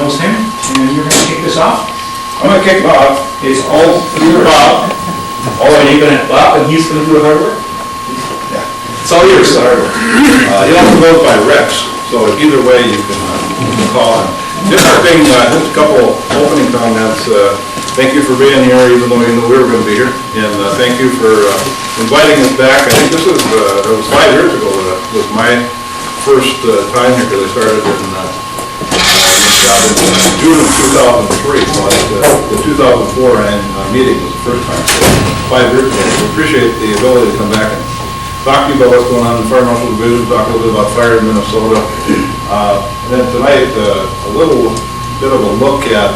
knows him, and you're going to kick this off. I'm going to kick Bob. It's all through Bob. All right, you're going to Bob, and he's going to do the hard work. Yeah. It's all yours, sir. You have to vote by reps, so either way you can call him. Just a thing, just a couple opening comments. Thank you for being here, even though you knew we were going to be here. And thank you for inviting us back. I think this was, it was 5 years ago that was my first time here, because I started in June of 2003. So the 2004 meeting was the first time. So 5 years ago. We appreciate the ability to come back and talk to you about what's going on in the Fire Marshal Division, talk a little bit about fire in Minnesota. And then tonight, a little bit of a look at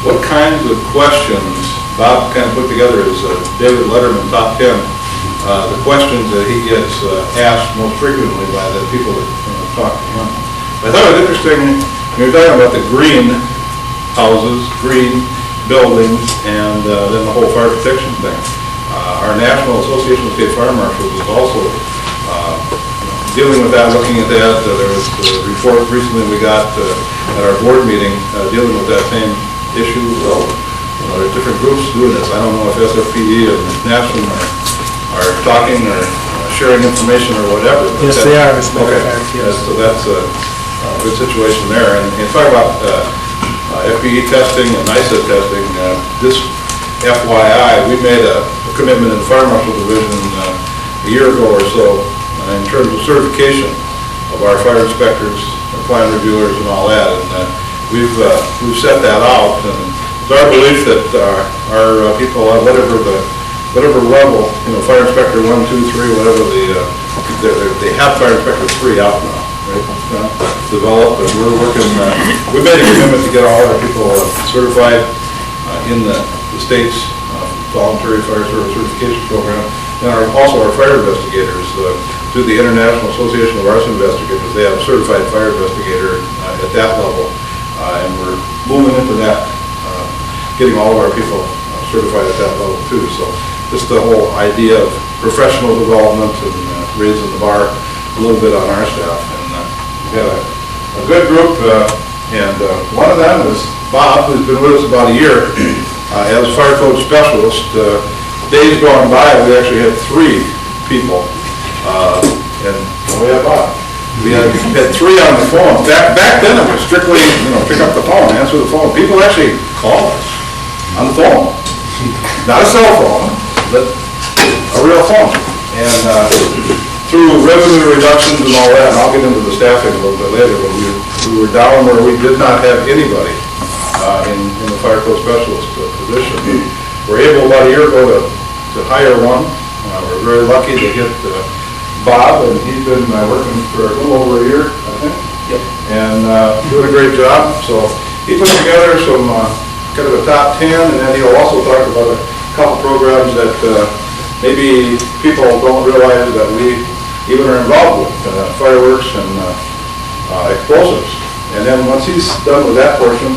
what kinds of questions Bob kind of put together as David Letterman Top 10, the questions that he gets asked most frequently by the people that talk to him. I thought it was interesting, we were talking about the green houses, green buildings, and then the whole fire protection thing. Our National Association of State Fire Marshals is also dealing with that, looking at that. There was a report recently we got at our board meeting dealing with that same issue. Well, there's different groups doing this. I don't know if SFPD and National are talking or sharing information or whatever. Yes, they are, as a matter of fact, yes. So that's a good situation there. And talk about FPE testing and NISA testing. This FYI, we made a commitment in the Fire Marshal Division a year ago or so in terms of certification of our fire inspectors, our plan reviewers, and all that. And we've set that out, and it's our belief that our people at whatever level, Fire Inspector 1, 2, 3, whatever they have Fire Inspector 3 out now, right? Developed, and we're working. We made a commitment to get all our people certified in the state's voluntary fire service certification program, and also our fire investigators through the International Association of Arson Investigators. They have a certified fire investigator at that level, and we're moving into that, getting all of our people certified at that level too. So just the whole idea of professional development and raising the bar a little bit on our staff. And we had a good group, and one of them is Bob, who's been with us about a year as fire code specialist. Days gone by, we actually had 3 people, and we had Bob. We had 3 on the phone. Back then, it was strictly, pick up the phone, answer the phone. People actually call us on the phone, not a cell phone, but a real phone. And through revenue reductions and all that, and I'll get into the staffing a little bit later, but we were down where we did not have anybody in the fire code specialist position. We were able about a year ago to hire one. We're very lucky to get Bob, and he's been working for a little over a year, I think. Yep. And doing a great job. So he put together some kind of a top 10, and then he'll also talk about a couple programs that maybe people don't realize that we even are involved with, fireworks and explosives. And then once he's done with that portion,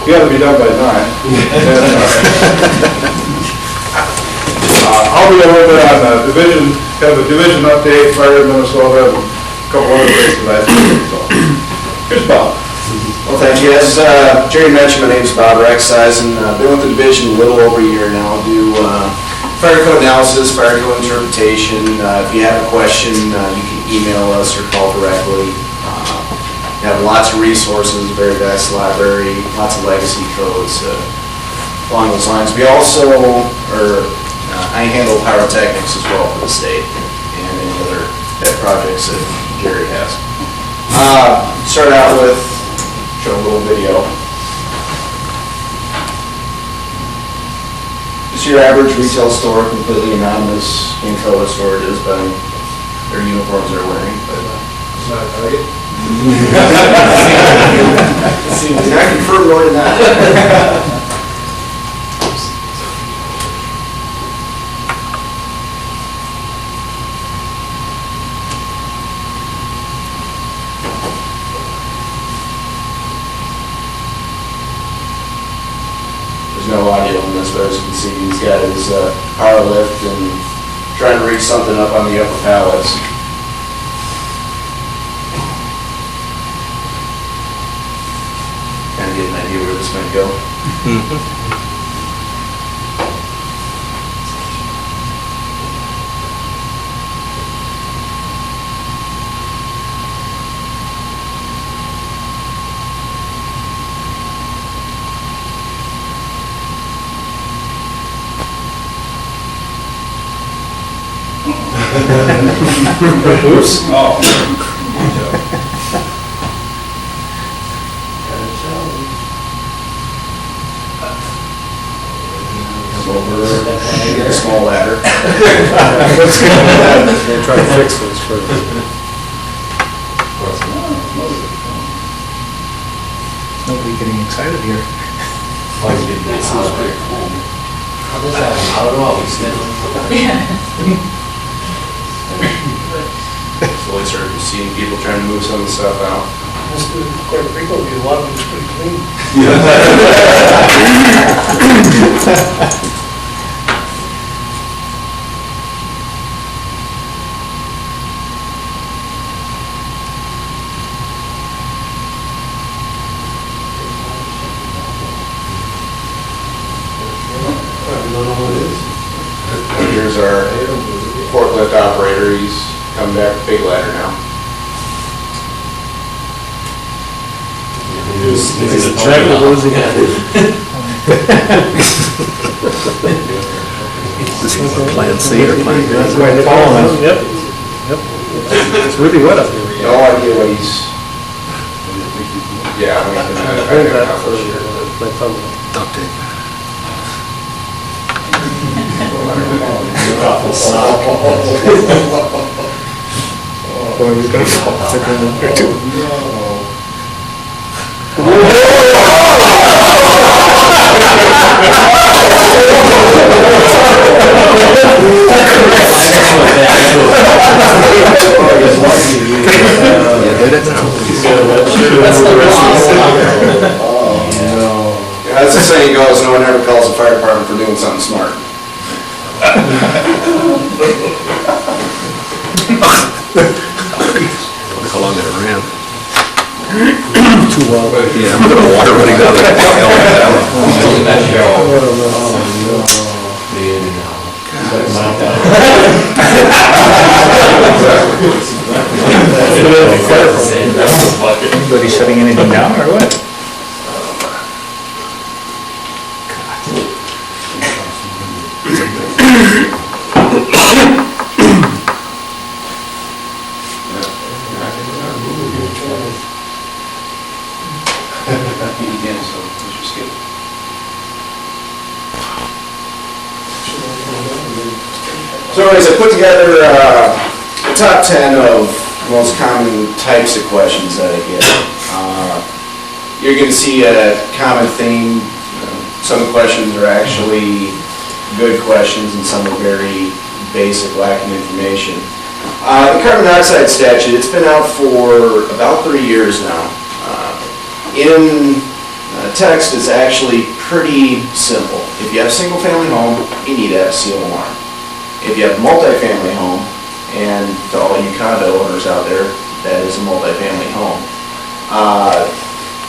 he had to be done by 9. And, I'll be a little bit on division, kind of a division update, fire in Minnesota, and a couple other things that I think. So, here's Bob. Well, thank you. As Jerry mentioned, my name is Bob Rexeisen. I've been with the division a little over a year now. I do fire code analysis, fire code interpretation. If you have a question, you can email us or call directly. We have lots of resources, very vast library, lots of legacy codes along those lines. We also I handle pyrotechnics as well for the state and any other pet projects that Jerry has. Start out with show a little video. Just your average retail store, completely anonymous info what store it is by their uniforms they're wearing. But It's not a target. I prefer more than that. No audio in this, but as you can see, he's got his power lift and trying to reach something up on the upper pallets. of get an idea where this might go. Oops. Oh. Get a small ladder. We'll try to fix this first. Nobody getting excited here. Slowly started seeing people trying to move some of the stuff out. Let's do it quite frequently, a lot of it's pretty clean. Here's our forklift operator, he's coming back with big ladder now. Is it tractor, what is it? This is Plan C or Plan B? That's why they call them. Yep, yep. It's really wet up here. No idea what he's, yeah, when he's gonna accomplish here. Duct tape. Boy, he's gonna fall. It's like one or two. As the saying goes, no one ever calls the fire department for doing something smart. How long did it ran? Too well. Yeah, I'm gonna water running down Anybody shutting anything down or what? Again, so let's just skip. So anyways, I put together the top 10 of most common types of questions that I get. You're going to see a common theme. Some questions are actually good questions and some are very basic, lacking information. The carbon dioxide statute, it's been out for about 3 years now. In text, it's actually pretty simple. If you have a single-family home, you need to have a CO alarm. If you have a multifamily home, and to all you condo owners out there, that is a multifamily home.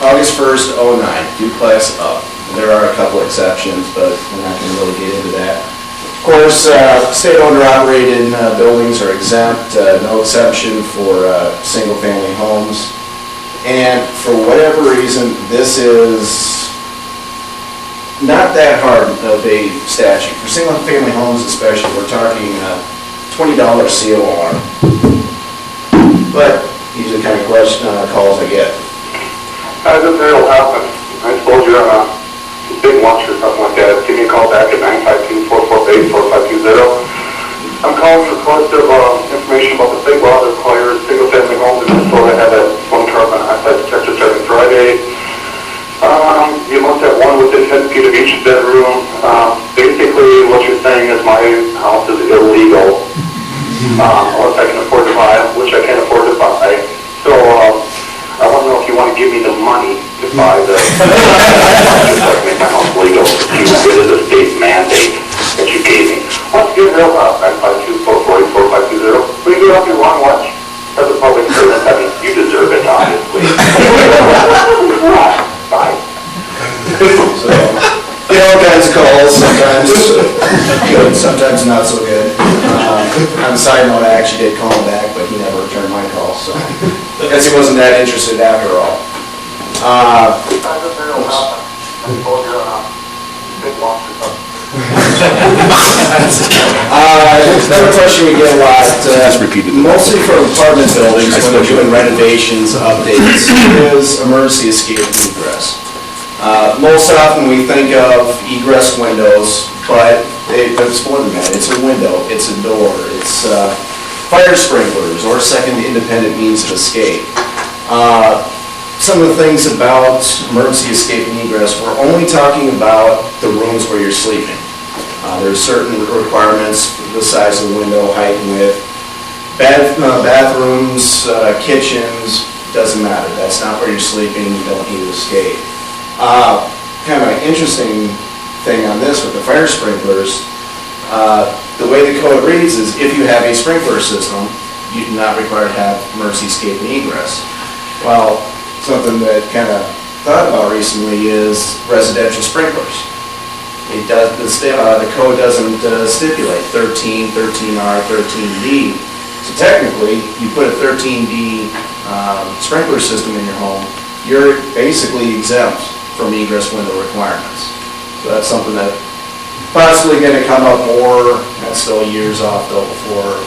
August 1st, 09, duplex up. There are a couple exceptions, but we're not going to really get into that. Of course, state-owned or operated buildings are exempt, no exception for single-family homes. And for whatever reason, this is not that hard of a statute. For single-family homes especially, we're talking $20 CO alarm. But these are the kind of calls I get. How does this all happen? I suppose you're on a big lunch or something like that. Give me a call back at 952-448-4520. I'm calling for collective information about the state law that requires single-family homes in Minnesota have that one carbon dioxide detector starting Friday. You must have one within 10 feet of each bedroom. Basically, what you're saying is my house is illegal, unless I can afford to buy it, which I can't afford to buy. So I want to know if you want to give me the money to buy the to make my house legal. You did as a state mandate that you gave me. Once you get real up, 952-448-4520. Will you get off your long lunch? As a public servant, I mean, you deserve it, obviously. Bye. side note, I actually did call him back, but he never returned my call, so I guess he wasn't that interested after all. Another question we get a lot, mostly from apartment buildings when they're doing renovations, updates, is emergency escape and egress. Most often we think of egress windows, but it's more than that. It's a window, it's a door, it's fire sprinklers or second independent means of escape. Some of the things about emergency escape and egress, we're only talking about the rooms where you're sleeping. There's certain requirements, the size of the window, height and width. Bathrooms, kitchens, doesn't matter. That's not where you're sleeping, you don't need to escape. Kind of an interesting thing on this with the fire sprinklers, the way the code reads is if you have a sprinkler system, you do not require to have emergency escape and egress. Well, something that kind of thought about recently is residential sprinklers. It does, the code doesn't stipulate 13, 13R, 13D. So technically, you put a 13D sprinkler system in your home, you're basically exempt from egress window requirements. So that's something that possibly going to come up more. That's still years off though before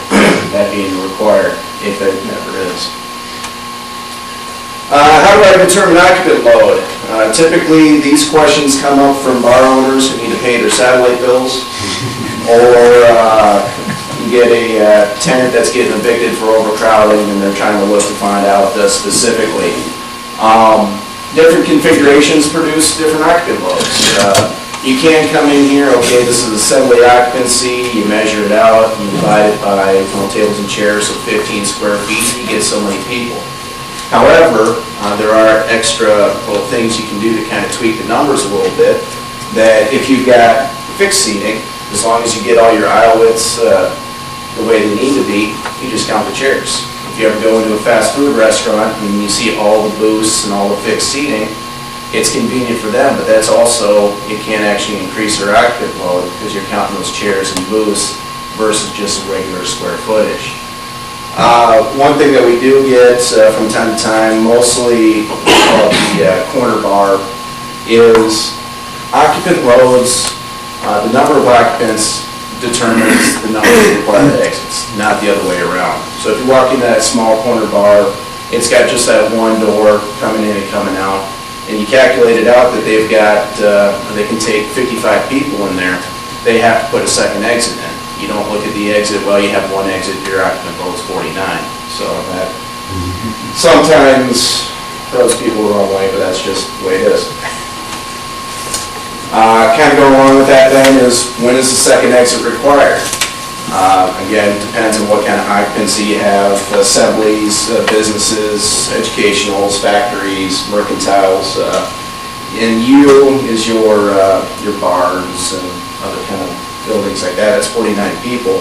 that being required, if it never is. How do I determine occupant load? Typically, these questions come up from bar owners who need to pay their satellite bills, or you get a tenant that's getting evicted for overcrowding and they're trying to look to find out specifically. Different configurations produce different occupant loads. You can come in here, okay, this is assembly occupancy, you measure it out, you divide it by tables and chairs, so 15 square feet, you get so many people. However, there are extra little things you can do to kind of tweak the numbers a little bit, that if you've got fixed seating, as long as you get all your aisle widths the way they need to be, you just count the chairs. If you ever go into a fast food restaurant and you see all the booths and all the fixed seating, it's convenient for them, but that's also, it can actually increase their occupant load because you're counting those chairs and booths versus just regular square footage. One thing that we do get from time to time, mostly called the corner bar, is occupant loads. The number of occupants determines the number of required exits, not the other way around. So if you walk into that small corner bar, it's got just that one door coming in and coming out, and you calculate it out that they've got, they can take 55 people in there, they have to put a second exit in. You don't look at the exit, well, you have one exit, your occupant load's 49. So that sometimes throws people the wrong way, but that's just the way it is. Kind of going along with that then is, when is the second exit required? Again, it depends on what kind of occupancy you have, assemblies, businesses, educationals, factories, mercantiles, and U is your bars and other kind of buildings like that. That's 49 people.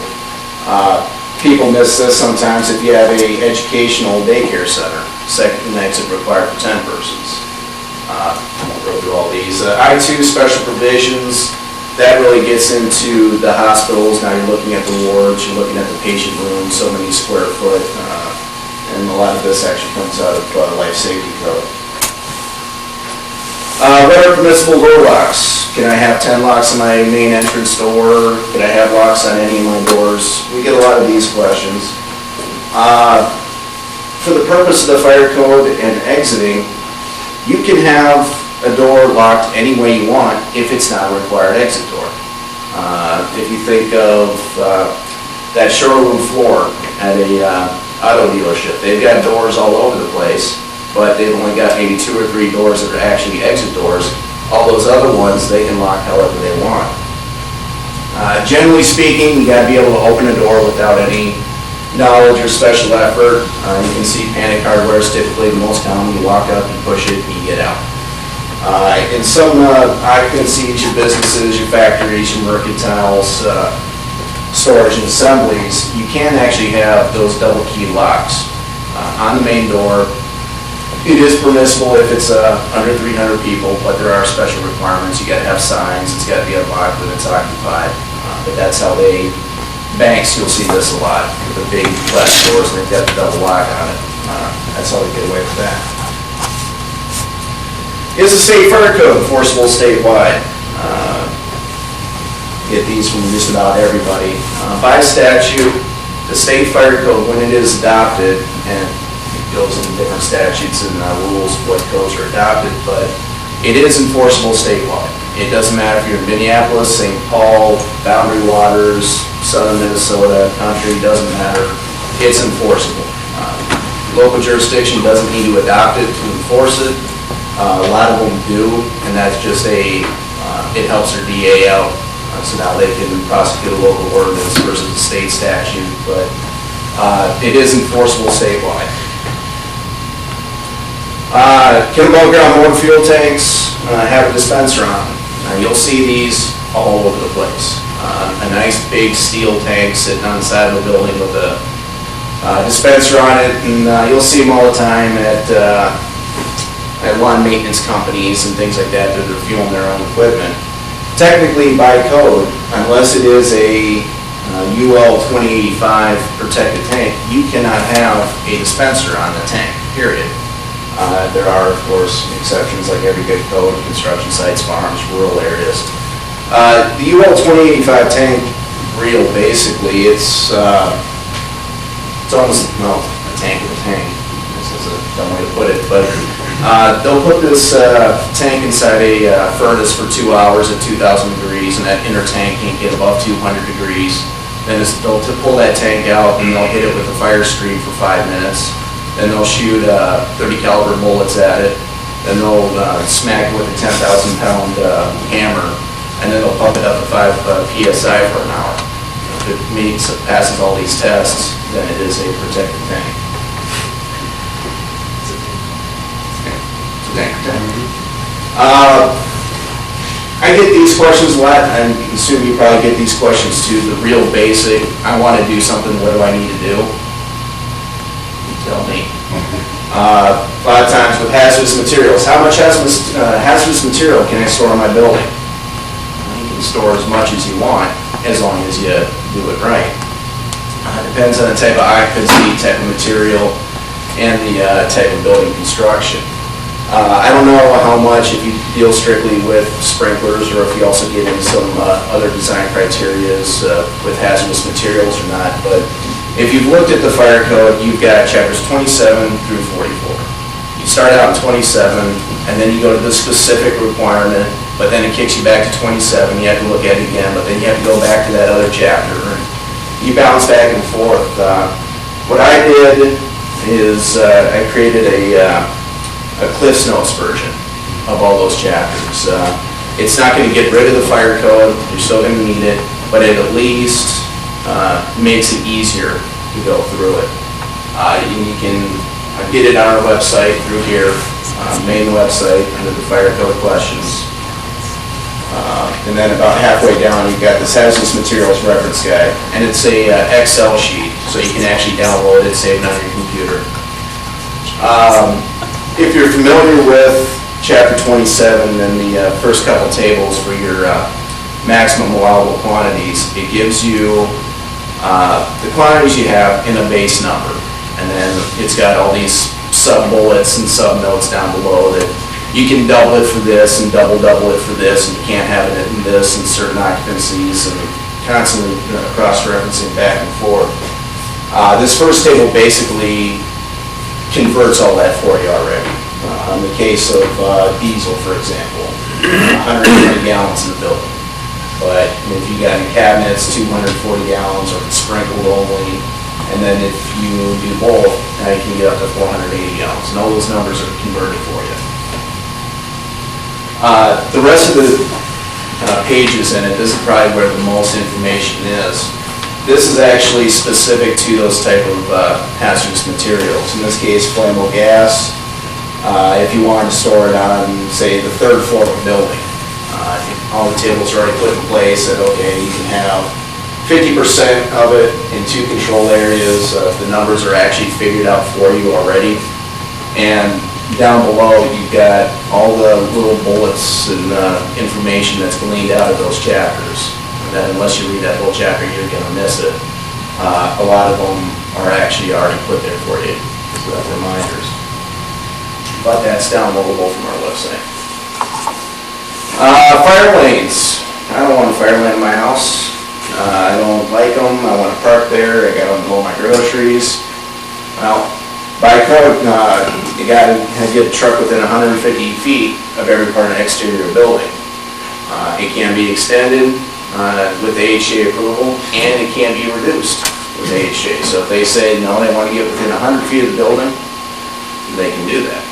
People miss this sometimes if you have a educational daycare center. Second exit required for 10 persons. We'll go through all these. I-2 special provisions, that really gets into the hospitals. Now you're looking at the wards, you're looking at the patient rooms, so many square foot, and a lot of this actually comes out of life safety code. What are permissible door locks? Can I have 10 locks on my main entrance door? Can I have locks on any of my doors? We get a lot of these questions. For the purpose of the fire code and exiting, you can have a door locked any way you want if it's not a required exit door. If you think of that showroom floor at a auto dealership, they've got doors all over the place, but they've only got maybe 2 or 3 doors that are actually exit doors. All those other ones, they can lock however they want. Generally speaking, you got to be able to open a door without any knowledge or special effort. You can see panic hardware is typically the most common. You walk up, you push it, and you get out. In some occupancies, your businesses, your factories, your mercantiles, storage and assemblies, you can actually have those double key locks on the main door. It is permissible if it's under 300 people, but there are special requirements. You got to have signs. It's got to be unlocked when it's occupied. But that's how they banks, you'll see this a lot, with the big glass doors, and they've got the double lock on it. That's how they get away with that. Is the state fire code enforceable statewide? Get these from just about everybody. By statute, the state fire code, when it is adopted, and it goes into different statutes and rules what codes are adopted, but it is enforceable statewide. It doesn't matter if you're in Minneapolis, St. Paul, Boundary Waters, southern Minnesota, country, doesn't matter. It's enforceable. Local jurisdiction doesn't need to adopt it to enforce it. A lot of them do, and that's just it helps their DA out. So now they can prosecute a local ordinance versus a state statute, but it is enforceable statewide. Can above ground motor fuel tanks have a dispenser on them? You'll see these all over the place. A nice big steel tank sitting on the side of the building with a dispenser on it, and you'll see them all the time at lawn maintenance companies and things like that. They're fueling their own equipment. Technically, by code, unless it is a UL 2085 protected tank, you cannot have a dispenser on the tank, period. There are, of course, exceptions like every good code, construction sites, farms, rural areas. The UL 2085 tank reel, basically, it's almost, well, a tank of a tank. This is a dumb way to put it, but they'll put this tank inside a furnace for 2 hours at 2,000 degrees, and that inner tank can't get above 200 degrees. Then they'll pull that tank out, and they'll hit it with a fire stream for 5 minutes. Then they'll shoot 30 caliber bullets at it. Then they'll smack it with a 10,000-pound hammer, and then they'll pump it up to 5 PSI for an hour. If it passes all these tests, then it is a protected tank. I get these questions a lot, and I assume you probably get these questions too. The real basic, I want to do something, what do I need to do? You tell me. A lot of times with hazardous materials, how much hazardous material can I store in my building? You can store as much as you want, as long as you do it right. Depends on the type of occupancy, type of material, and the type of building construction. I don't know how much, if you deal strictly with sprinklers, or if you also get into some other design criterias with hazardous materials or not, but if you've looked at the fire code, you've got chapters 27 through 44. You start out in 27, and then you go to the specific requirement, but then it kicks you back to 27, you have to look at it again, but then you have to go back to that other chapter. You bounce back and forth. What I did is I created a Cliff's Notes version of all those chapters. It's not going to get rid of the fire code, you're still going to need it, but it at least makes it easier to go through it. You can get it on our website through here, main website, under the fire code questions. And then about halfway down, you've got this hazardous materials reference guide, and it's a Excel sheet, so you can actually download it, save it on your computer. If you're familiar with Chapter 27 and the first couple tables for your maximum allowable quantities, it gives you the quantities you have in a base number, and then it's got all these sub-bullets and sub-notes down below that you can double it for this and double it for this, and you can't have it in this and certain occupancies, and constantly cross-referencing back and forth. This first table basically converts all that for you already. In the case of diesel, for example, 120 gallons in the building. But if you got in cabinets, 240 gallons, or it's sprinkled only, and then if you do both, now you can get up to 480 gallons, and all those numbers are converted for you. The rest of the pages in it, this is probably where the most information is. This is actually specific to those type of hazardous materials. In this case, flammable gas. If you wanted to store it on, say, the third floor of a building, all the tables are already put in place that, okay, you can have 50% of it in 2 control areas. The numbers are actually figured out for you already. And down below, you've got all the little bullets and information that's gleaned out of those chapters. That unless you read that whole chapter, you're going to miss it. A lot of them are actually already put there for you, as reminders. But that's downloadable from our website. Fire lanes. I don't want a fire lane in my house. I don't like them. I want to park there. I got to mow my groceries. Well, by code, you got to get a truck within 150 feet of every part of the exterior building. It can be extended with AHA approval, and it can be reduced with AHA. So if they say no, they want to get within 100 feet of the building, they can do that.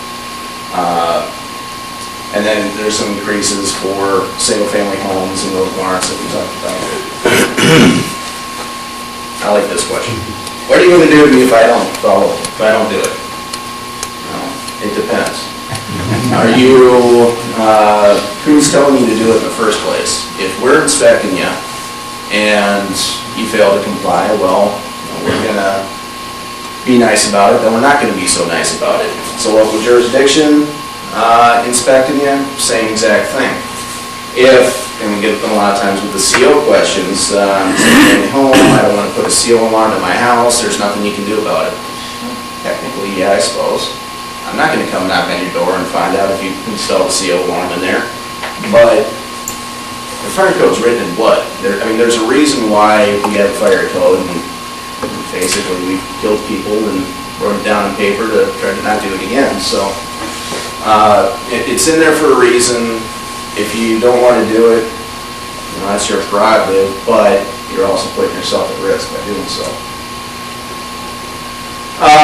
And then there's some increases for single-family homes and those warrants that we talked about. I like this question. What are you going to do to me if I don't follow, if I don't do it? Well, it depends. Are you, who's telling you to do it in the first place? If we're inspecting you and you fail to comply, well, we're going to be nice about it, then we're not going to be so nice about it. So local jurisdiction, inspecting you, same exact thing. If, and we get them a lot of times with the CO questions, I'm at home, I don't want to put a CO alarm in my house, there's nothing you can do about it. Technically, yeah, I suppose. I'm not going to come knock on your door and find out if you installed a CO alarm in there, but the fire code's written in blood. There's a reason why we have a fire code, and basically we've killed people and wrote it down on paper to try to not do it again. So it's in there for a reason. If you don't want to do it, that's your prerogative, but you're also putting yourself at risk by doing so.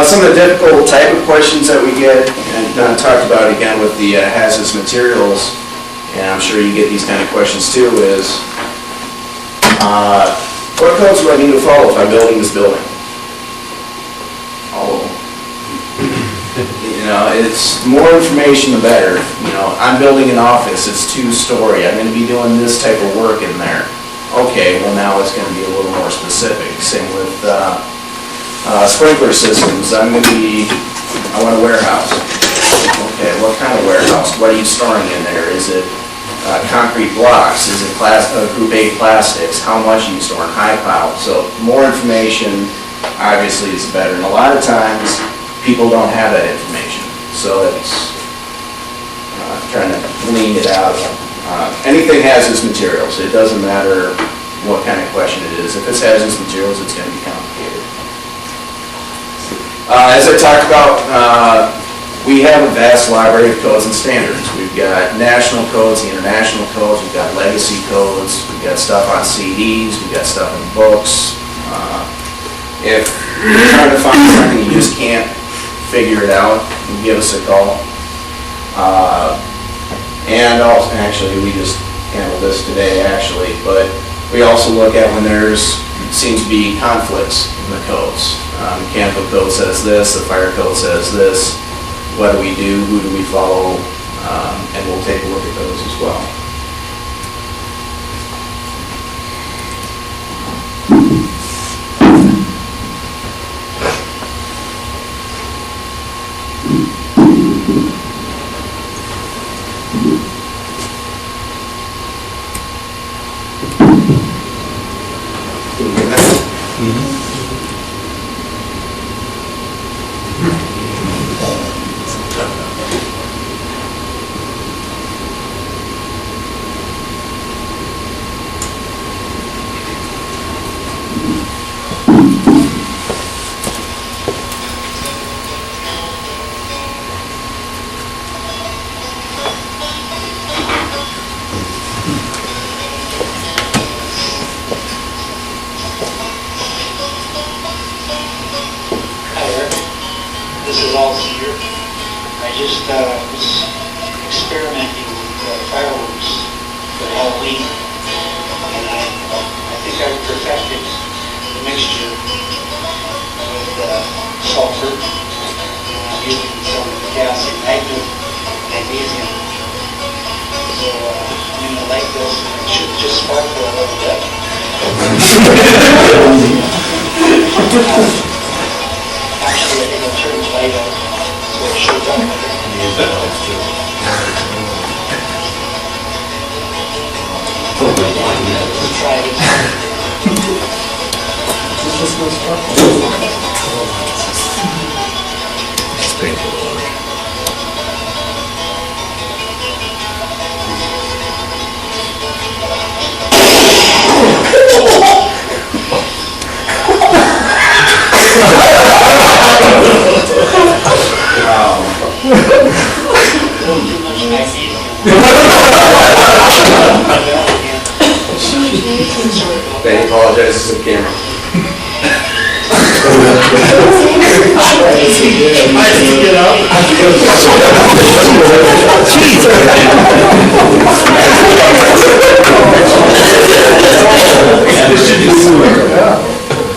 Some of the difficult type of questions that we get, and Don talked about it again with the hazardous materials, and I'm sure you get these kind of questions too, is what codes do I need to follow if I'm building this building? All of them. It's more information the better. I'm building an office, it's 2-story, I'm going to be doing this type of work in there. Okay, well now it's going to be a little more specific. Same with sprinkler systems. I want a warehouse. Okay, what kind of warehouse? What are you storing in there? Is it concrete blocks? Is it group A plastics? How much are you storing? High pile. So more information obviously is better. And a lot of times people don't have that information. So it's trying to lean it out. Anything hazardous materials. It doesn't matter what kind of question it is. If it's hazardous materials, it's going to be complicated. As I talked about, we have a vast library of codes and standards. We've got national codes, international codes, we've got legacy codes, we've got stuff on CDs, we've got stuff in books. If you're trying to find something you just can't figure it out, you give us a call. And also, actually, we just handled this today, actually, but we also look at when seems to be conflicts in the codes. The mechanical code says this, the fire code says this. What do we do? Who do we follow? And we'll take a look at those as well. It's painful to watch. They apologizes to the camera.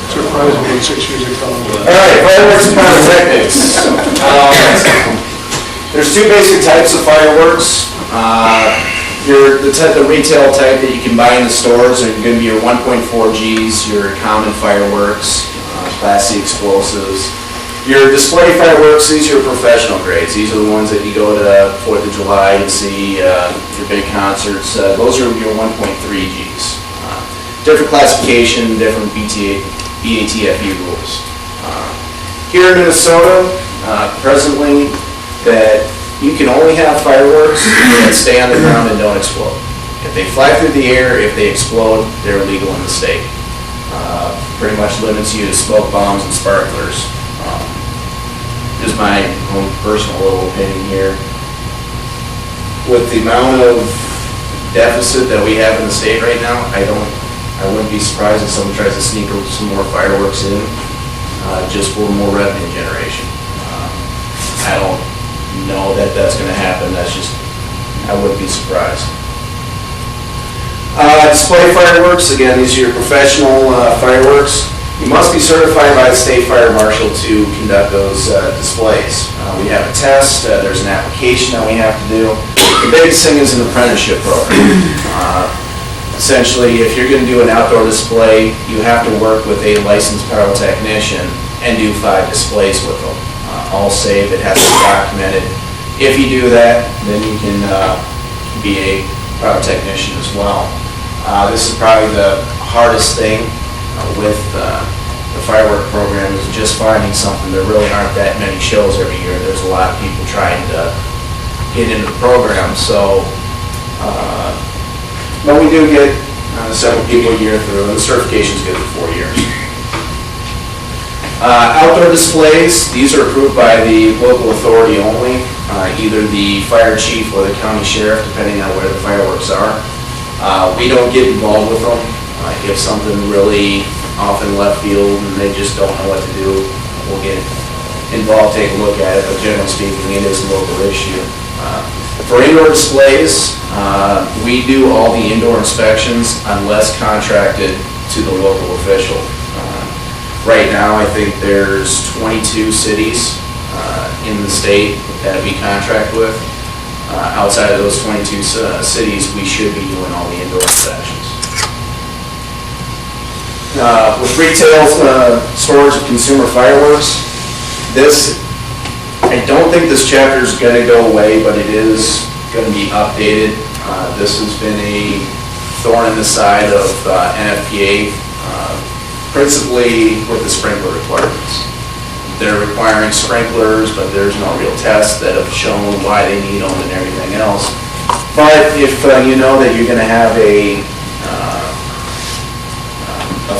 Surprised me, 6 years ago. All right, fireworks and pyrotechnics. There's two basic types of fireworks. The retail type that you can buy in the stores are going to be your 1.4 Gs, your common fireworks, Class C explosives. Your display fireworks, these are your professional grades. These are the ones that you go to 4th of July and see your big concerts. Those are your 1.3 Gs. Different classification, different BATFE rules. Here in Minnesota, presently, that you can only have fireworks that stay on the ground and don't explode. If they fly through the air, if they explode, they're illegal in the state. Pretty much limits you to smoke bombs and sparklers. Just my own personal little opinion here. With the amount of deficit that we have in the state right now, I wouldn't be surprised if someone tries to sneak some more fireworks in, just for more revenue generation. I don't know that that's going to happen. I wouldn't be surprised. Display fireworks, again, these are your professional fireworks. You must be certified by the state fire marshal to conduct those displays. We have a test, there's an application that we have to do. The biggest thing is an apprenticeship program. Essentially, if you're going to do an outdoor display, you have to work with a licensed pyrotechnician and do 5 displays with them. All safe, it has to be documented. If you do that, then you can be a pyrotechnician as well. This is probably the hardest thing with the firework program, is just finding something. There really aren't that many shows every year. There's a lot of people trying to get into the program, so but we do get several people a year through, and the certification is good for 4 years. Outdoor displays, these are approved by the local authority only, either the fire chief or the county sheriff, depending on where the fireworks are. We don't get involved with them. If something really off in left field and they just don't know what to do, we'll get involved, take a look at it, but generally speaking, it is a local issue. For indoor displays, we do all the indoor inspections unless contracted to the local official. Right now, I think there's 22 cities in the state that we contract with. Outside of those 22 cities, we should be doing all the indoor inspections. With retail storage of consumer fireworks, I don't think this chapter is going to go away, but it is going to be updated. This has been a thorn in the side of NFPA, principally with the sprinkler requirements. They're requiring sprinklers, but there's no real tests that have shown why they need them and everything else. But if you know that you're going to have a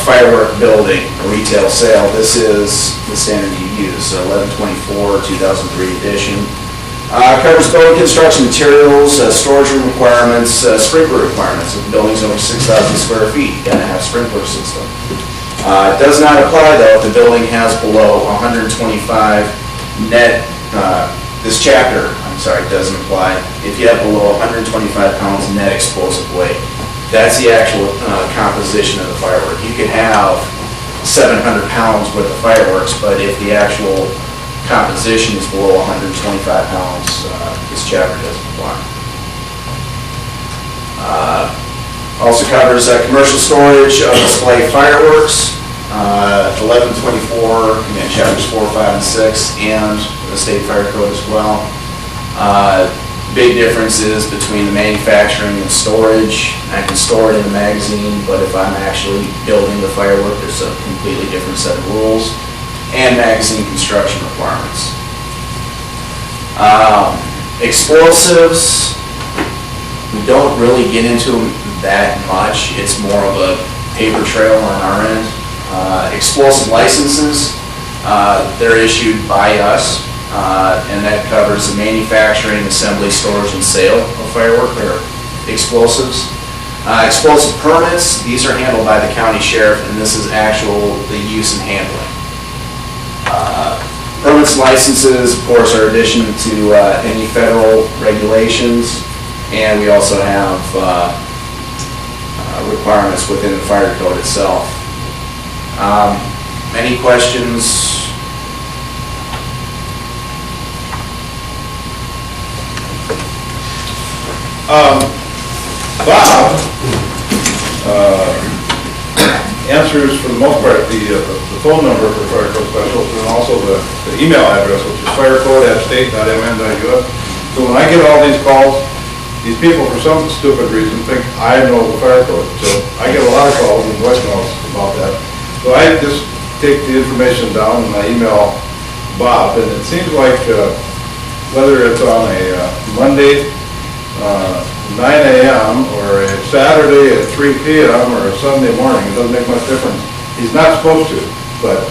firework building, a retail sale, this is the standard you use, 1124, 2003 edition. Covers building construction materials, storage room requirements, sprinkler requirements. If the building's over 6,000 square feet, you gotta have sprinkler system. It does not apply though if the building has below 125 net, this chapter, doesn't apply if you have below 125 pounds net explosive weight. That's the actual composition of the firework. You can have 700 pounds worth of fireworks, but if the actual composition is below 125 pounds, this chapter doesn't apply. Also covers commercial storage of display fireworks, 1124, again, chapters 4, 5, and 6, and the state fire code as well. Big difference is between the manufacturing and storage. I can store it in the magazine, but if I'm actually building the firework, there's a completely different set of rules and magazine construction requirements. Explosives, we don't really get into them that much. It's more of a paper trail on our end. Explosive licenses, they're issued by us, and that covers the manufacturing, assembly, storage, and sale of firework or explosives. Explosive permits, these are handled by the county sheriff, and this is the use and handling. Permits and licenses, of course, are addition to any federal regulations, and we also have requirements within the fire code itself. Any questions? Bob answers for the most part the phone number for fire code specialists and also the email address, which is firecode@state.mn.us. So when I get all these calls, these people for some stupid reason think I know the fire code. So I get a lot of calls and voicemails about that. So I just take the information down and I email Bob, and it seems like whether it's on a Monday 9 a.m. or a Saturday at 3 p.m. or a Sunday morning, it doesn't make much difference. He's not supposed to, but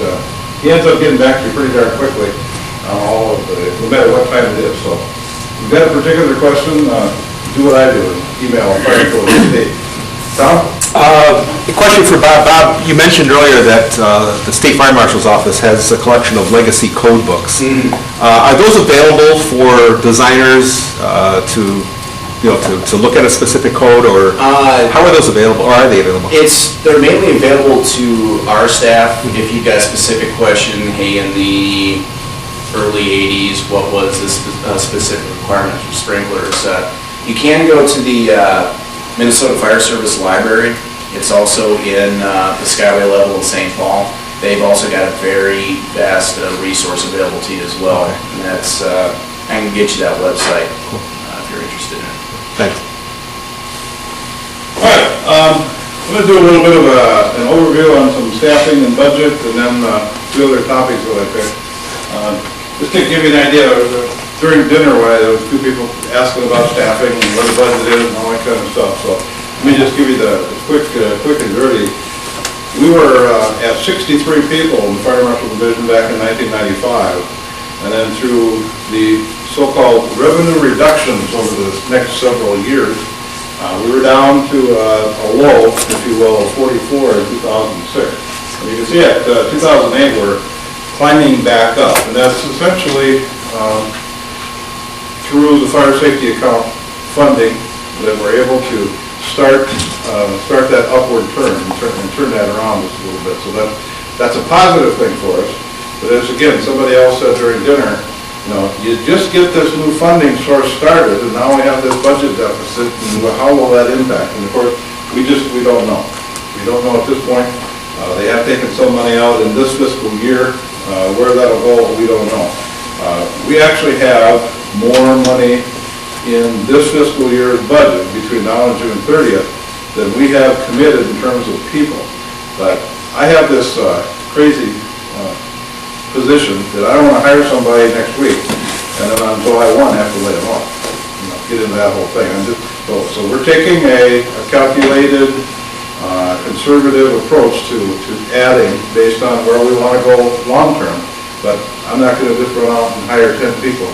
he ends up getting back to you pretty darn quickly on all of no matter what time it is. So if you've got a particular question, do what I do and email fire code state. Tom? A question for Bob. Bob, you mentioned earlier that the State Fire Marshal's Office has a collection of legacy code books. Are those available for designers to look at a specific code, or how are those available, or are they available? They're mainly available to our staff. If you've got a specific question, hey, in the early 80s, what was this specific requirement for sprinklers? You can go to the Minnesota Fire Service Library. It's also in the Skyway level in St. Paul. They've also got a very vast resource available to you as well. And that's, I can get you that website if you're interested in it. Thanks. All right, I'm going to do a little bit of an overview on some staffing and budget, and then two other topics that I picked. Just to give you an idea, during dinner, there was two people asking about staffing and what the budget is and all that kind of stuff. So let me just give you the quick and dirty. We were at 63 people in the Fire Marshal Division back in 1995, and then through the so-called revenue reductions over the next several years, we were down to a low, if you will, of 44 in 2006. And you can see at 2008 we're climbing back up, and that's essentially through the fire safety account funding that we're able to start that upward turn and turn that around just a little bit. So that's a positive thing for us. But as again, somebody else said during dinner, you just get this new funding source started, and now we have this budget deficit, and how will that impact? And of course, we don't know. We don't know at this point. They have taken some money out in this fiscal year. Where that'll go, we don't know. We actually have more money in this fiscal year's budget between now and June 30th than we have committed in terms of people. But I have this crazy position that I don't want to hire somebody next week, and then on July 1 have to lay them off. Get into that whole thing. So we're taking a calculated, conservative approach to adding based on where we want to go long term. But I'm not going to just run out and hire 10 people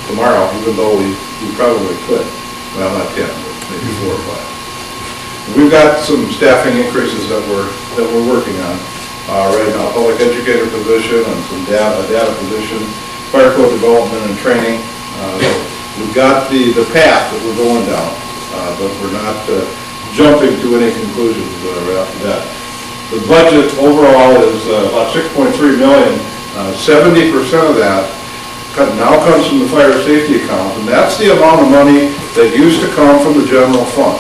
tomorrow, even though we probably could. Well, not 10, but maybe 4 or 5. We've got some staffing increases that we're working on right now. Public educator position and some data position, fire code development and training. We've got the path that we're going down, but we're not jumping to any conclusions after that. The budget overall is about $6.3 million. 70% of that now comes from the fire safety account, and that's the amount of money that used to come from the general fund.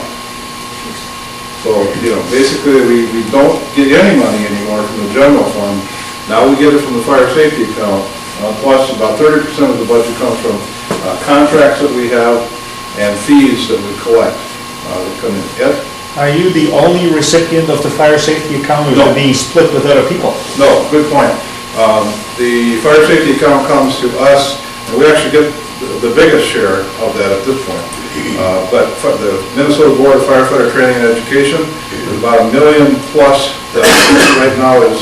So, basically we don't get any money anymore from the general fund. Now we get it from the fire safety account, plus about 30% of the budget comes from contracts that we have and fees that we collect that come in. Ed? Are you the only recipient of the fire safety account, or is No. it being split with other people? No, good point. The fire safety account comes to us, and we actually get the biggest share of that at this point. But the Minnesota Board of Firefighter Training and Education is about $1 million plus that right now is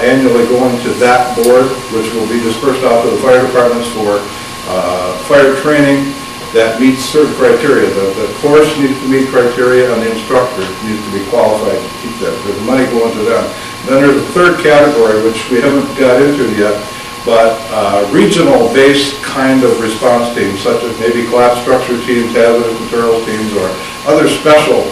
annually going to that board, which will be dispersed out to the fire departments for fire training that meets certain criteria. The course needs to meet criteria, and the instructor needs to be qualified to teach that. There's money going to them. Then there's a third category, which we haven't got into yet, but regional-based kind of response teams, such as maybe collapse structure teams, hazardous materials teams, or other special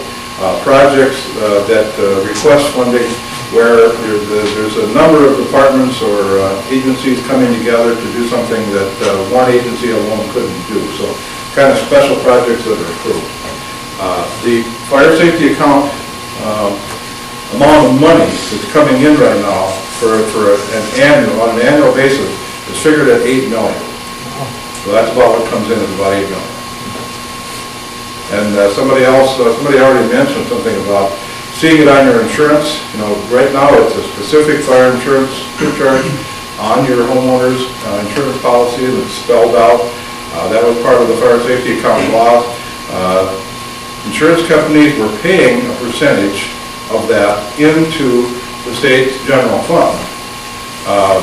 projects that request funding, where there's a number of departments or agencies coming together to do something that one agency alone couldn't do. So kind of special projects that are approved. The fire safety account amount of money that's coming in right now on an annual basis is figured at $8 million. So that's about what comes in, is about $8 million. And somebody already mentioned something about seeing it on your insurance. You know, right now it's a specific fire insurance surcharge on your homeowner's insurance policy that's spelled out. That was part of the fire safety account law. Insurance companies were paying a percentage of that into the state's general fund,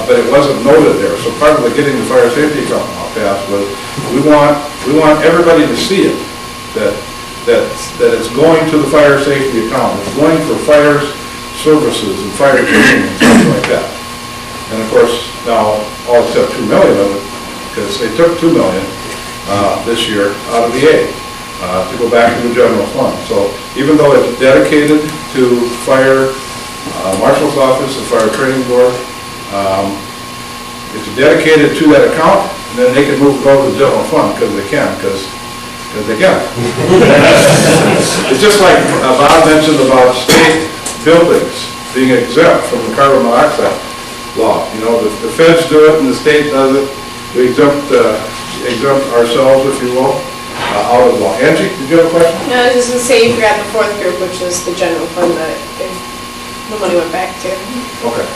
but it wasn't noted there. So part of getting the fire safety account law passed was we want everybody to see it, that it's going to the fire safety account. It's going for fire services and fire training and stuff like that. And of course, now all except $2 million of it, because they took $2 million this year out of the A to go back to the general fund. So even though it's dedicated to fire marshal's office and fire training board, it's dedicated to that account, and then they can go to the general fund because they can. It's just like Bob mentioned about state buildings being exempt from the carbon monoxide law. You know, the feds do it and the state does it. We exempt ourselves, if you will, out of the law. Angie, did you have a question? No, I was just going to say you forgot the fourth group, which is the general fund that the money went back to. Okay.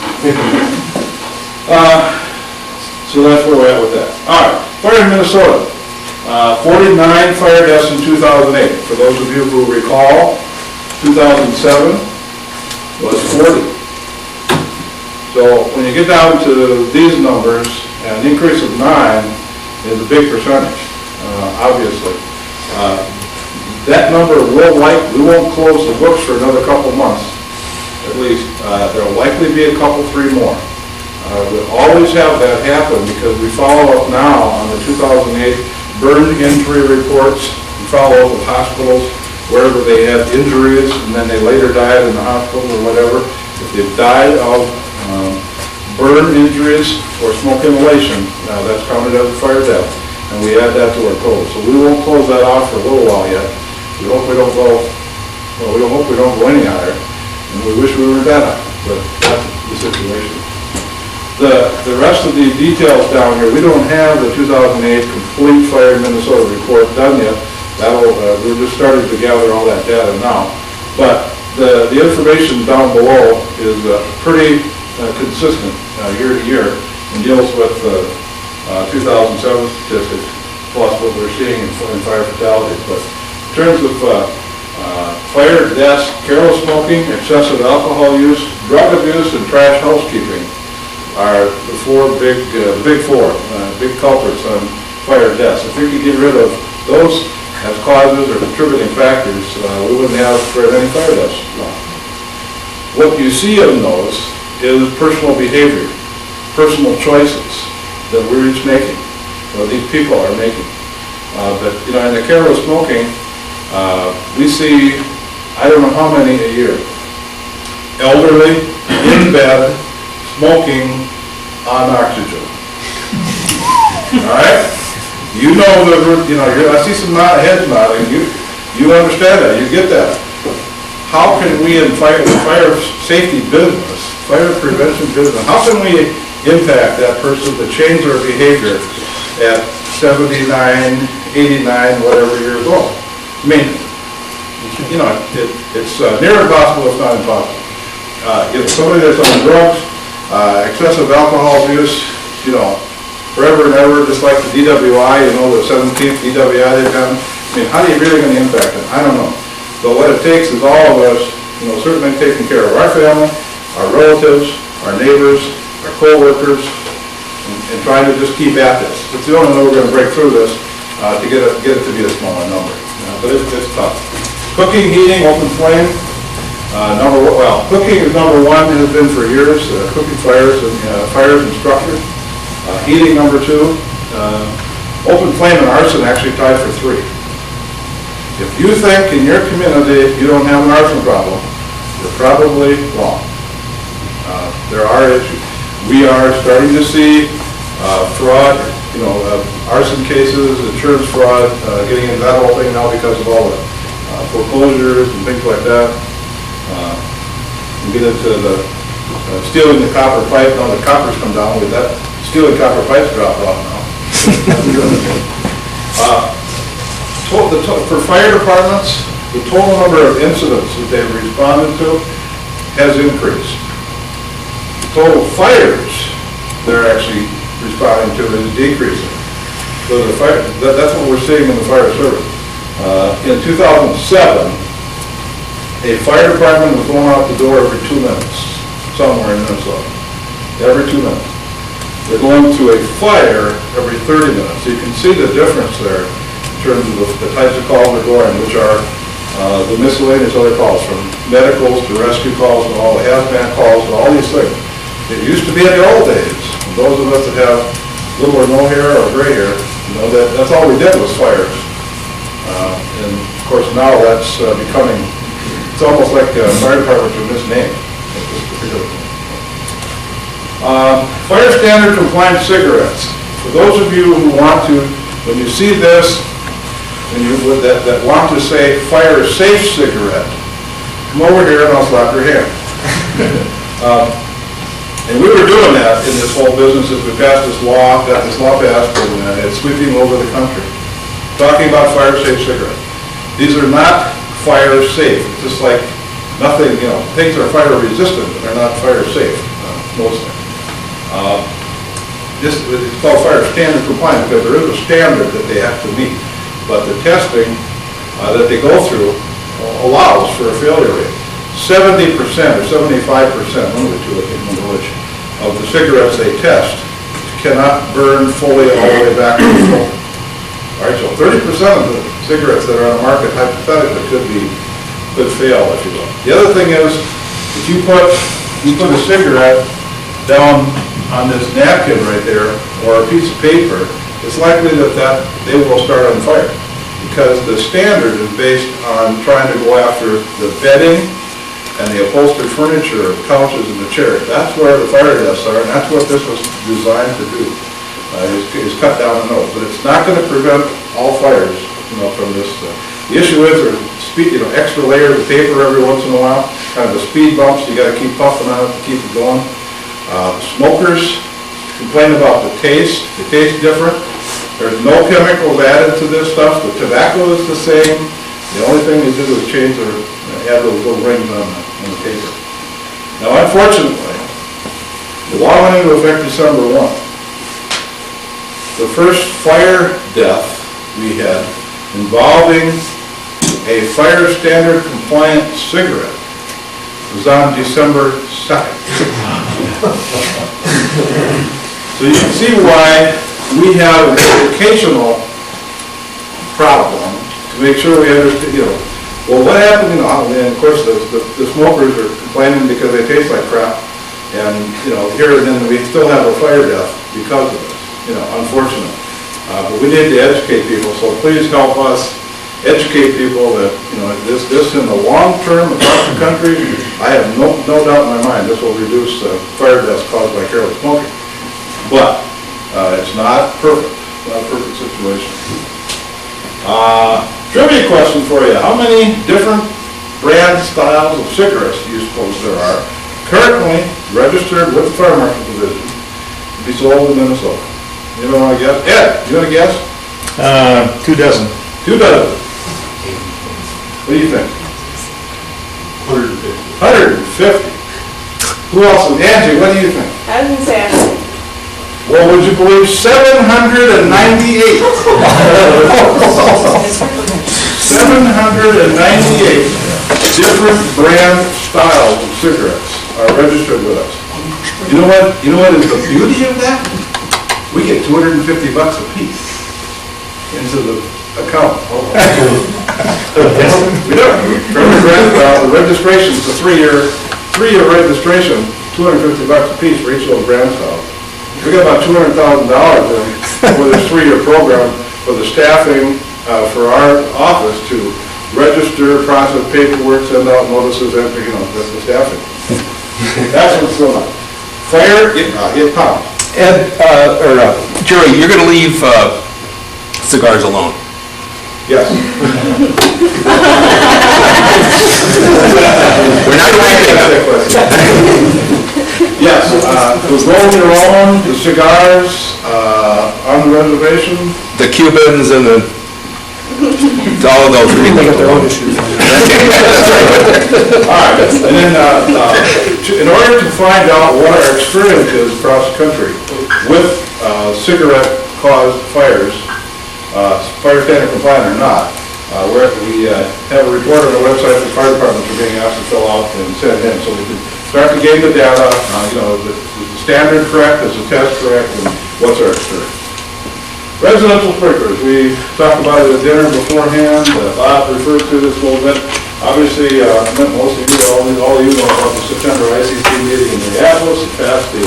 So that's where we're at with that. All right, fire in Minnesota. 49 fire deaths in 2008. For those of you who recall, 2007 was 40. So when you get down to these numbers, an increase of 9 is a big percentage, obviously. That number we won't close the books for another couple months, at least. There'll likely be a couple, 3 more. We'll always have that happen because we follow up now on the 2008 burn injury reports. We follow up with hospitals wherever they had injuries and then they later died in the hospital or whatever. If they've died of burn injuries or smoke inhalation, that's counted as a fire death, and we add that to our total. So we won't close that off for a little while yet. We hope we don't go, well, we hope we don't go any higher, and we wish we were that high, but that's the situation. The rest of the details down here, we don't have the 2008 complete Fire in Minnesota report done yet. We're just starting to gather all that data now. But the information down below is pretty consistent year to year and deals with 2007 statistics plus what we're seeing in fire fatalities. But in terms of fire deaths, careless smoking, excessive alcohol use, drug abuse, and trash housekeeping are the big four culprits on fire deaths. If we could get rid of those as causes or contributing factors, we wouldn't have very many fire deaths. What you see in those is personal behavior, personal choices that we're each making, or these people are making. But you know, in the careless smoking, we see, I don't know how many a year, elderly, in bed, smoking on oxygen. All right? You know, I see some heads nodding. You understand that. You get that. How can we, in fire safety business, fire prevention business, how can we impact that person to change their behavior at 79, 89, whatever years old. I mean, you know, it's near impossible, if not impossible. If somebody that's on drugs, excessive alcohol use, you know, forever and ever, just like the DWI, you know, the 17th DWI they've gotten. I mean, how are you really going to impact them? I don't know. But what it takes is all of us, you know, certainly taking care of our family, our relatives, our neighbors, our co-workers, and trying to just keep at this. It's the only way we're going to break through this to get it to be a smaller number. But it's tough. Cooking, heating, open flame. Cooking is number one, has been for years. Cooking fires and structures. Heating, number two. Open flame and arson actually tied for 3. If you think in your community you don't have an arson problem, you're probably wrong. There are issues. We are starting to see fraud, you know, arson cases, insurance fraud, getting into that whole thing now because of all the foreclosures and things like that. We get into the stealing the copper pipe. Now the coppers come down with that. Stealing copper pipes drop off now. For fire departments, the total number of incidents that they've responded to has increased. The total fires they're actually responding to is decreasing. So that's what we're seeing in the fire service. In 2007, a fire department was going out the door every 2 minutes, somewhere in Minnesota. Every 2 minutes. They're going to a fire every 30 minutes. So you can see the difference there in terms of the types of calls they're going, which are the miscellaneous other calls, from medicals to rescue calls and all the hazmat calls and all these things. It used to be in the old days. Those of us that have little or no hair or gray hair, you know, that's all we did was fires. And of course now that's becoming, it's almost like fire departments are misnamed at this particular point. Fire standard compliant cigarettes. For those of you who want to, when you see this, and you that want to say fire safe cigarette, come over here and I'll slap your hand. And we were doing that in this whole business as we passed this law, got this law passed, and it's sweeping over the country. Talking about fire safe cigarettes. These are not fire safe. It's just like nothing, you know, things are fire resistant, but they're not fire safe, mostly. It's called fire standard compliant because there is a standard that they have to meet. But the testing that they go through allows for a failure rate. 70% or 75%, one of the two, I can't remember which, of the cigarettes they test cannot burn fully all the way back to the smoke. All right, so 30% of the cigarettes that are on the market hypothetically could fail, if you will. The other thing is, if you put a cigarette down on this napkin right there, or a piece of paper, it's likely that they will start on fire, because the standard is based on trying to go after the bedding and the upholstered furniture, couches and the chairs. That's where the fire deaths are, and that's what this was designed to do, is cut down the nose. But it's not going to prevent all fires, you know, from this. The issue is there's extra layers of paper every once in a while, kind of the speed bumps. You got to keep puffing on it to keep it going. Smokers complain about the taste. They taste different. There's no chemicals added to this stuff. The tobacco is the same. The only thing they do is change add those little rings on the paper. Now, unfortunately, the law went into effect December 1. The first fire death we had involving a fire standard compliant cigarette was on December 2nd. So you can see why we have an educational problem to make sure we understand, you know, well, what happened, you know, and of course the smokers are complaining because they taste like crap, and, you know, here and then we still have a fire death because of this, you know, unfortunately. But we need to educate people, so please help us educate people that, you know, this in the long term across the country, I have no doubt in my mind this will reduce fire deaths caused by careless smoking. But it's not perfect. It's not a perfect situation. Trivia question for you. How many different brand styles of cigarettes do you suppose there are currently registered with the Fire Marshal Division be sold in Minnesota? Anyone want to guess? Ed, you want to guess? 2 dozen. 2 dozen. What do you think? 150. Who else? Angie, what do you think? I was gonna say, Well, would you believe 798? 798 different brand styles of cigarettes are registered with us. You know what is the beauty of that? We get $250 a piece into the account. We don't. The registration's a three-year registration, $250 a piece for each of those brand styles. We got about $200,000 in for this 3-year program for the staffing for our office to register, process paperwork, send out notices, and, that's the staffing. That's what's going on. Fire, it pounds. Ed, Jerry, you're going to leave cigars alone. Yes. We're not wrapping up. Yes, the roll your own, the cigars on the reservation. The Cubans and all of those people. They got their own issues. All right, and then in order to find out what our experience is across the country with cigarette-caused fires, fire standard compliant or not, we have a report on the website the fire departments are being asked to fill out and send in, so we can start to gain the data, is the standard correct, is the test correct, and what's our experience. Residential sprinklers, we talked about it at dinner beforehand. Bob referred to this a little bit. Obviously, most of you, all of you know about the September ICC meeting in Minneapolis. It passed the